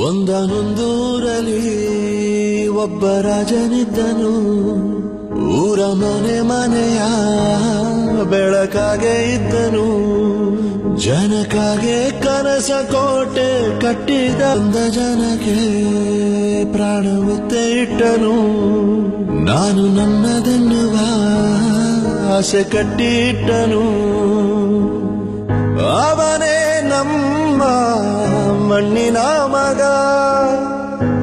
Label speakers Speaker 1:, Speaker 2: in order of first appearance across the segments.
Speaker 1: ಒಂದನೊಂದೂರಲ್ಲಿ ಒಬ್ಬ ರಾಜನಿದ್ದನು. ಊರ ಮನೆ ಮನೆಯ ಬೆಳಕಾಗೆ ಇದ್ದನು. ಜನಕಾಗೆ ಕನಸ ಕೋಟೆ ಕಟ್ಟಿದ ಜನಕ್ಕೆ ಪ್ರಾಣ ಒತ್ತೆ ಇಟ್ಟನು. ನಾನು ನನ್ನದೆನ್ನುವ ಆಸೆ ಕಟ್ಟಿಟ್ಟನು. ಅವನೇ ನಮ್ಮ ಮಣ್ಣಿನ ಮಗ,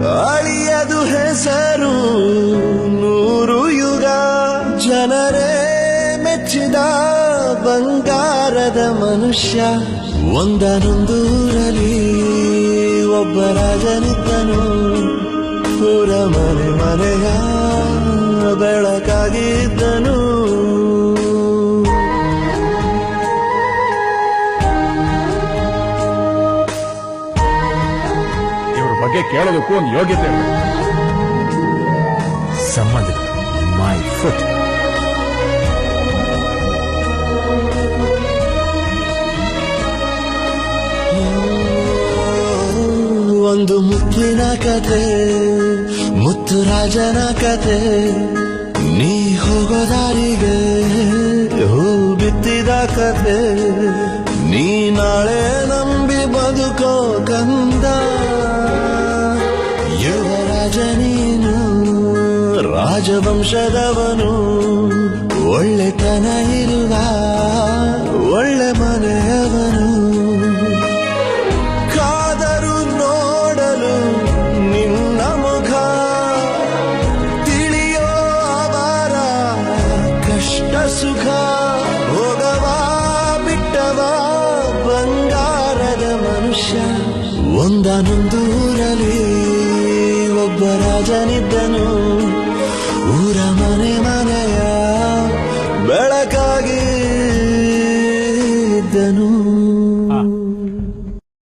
Speaker 1: ಅಳಿಯದು ಹೆಸರು ನೂರು ಯುಗ. ಜನರೇ ಮೆಚ್ಚಿದ ಬಂಗಾರದ ಮನುಷ್ಯ. ಒಂದನೊಂದೂರಲ್ಲಿ ಒಬ್ಬ ರಾಜನಿದ್ದನು. ಊರ ಮನೆ ಮನೆಯ ಬೆಳಕಾಗಿದ್ದನು.
Speaker 2: ಬಗ್ಗೆ ಕೇಳೋದಕ್ಕೂ ಒಂದು ಯೋಗ್ಯತೆ ಸಂಬಂಧ. My foot.
Speaker 1: ಒಂದು ಮುತ್ತಿನ ಕತೆ, ಮುತ್ತು ರಾಜನ ಕತೆ. ನೀ ಹೋಗೋ ದಾರಿಗೆ ಹೂ ಬಿತ್ತಿದ ಕತೆ. ನೀ ನಾಳೆ ನಂಬಿ ಬದುಕೋ ಕಂದ. ಯುವರಾಜ ನೀನು, ರಾಜವಂಶದವನು. ಒಳ್ಳೆತನ ಇರುವ ಒಳ್ಳೆ ಮನೆಯವನು. ಕಾದರು ನೋಡಲು ನಿನ್ನ ಮುಖ, ತಿಳಿಯೋ ಅವರ ಕಷ್ಟ ಸುಖ. ಹೋಗವ ಬಿಟ್ಟವ ಬಂಗಾರದ ಮನುಷ್ಯ. ಒಂದನೊಂದೂರಲ್ಲಿ ಒಬ್ಬ ರಾಜನಿದ್ದನು. ಊರ ಮನೆ ಮನೆಯ ಬೆಳಕಾಗಿ ಇದ್ದನು.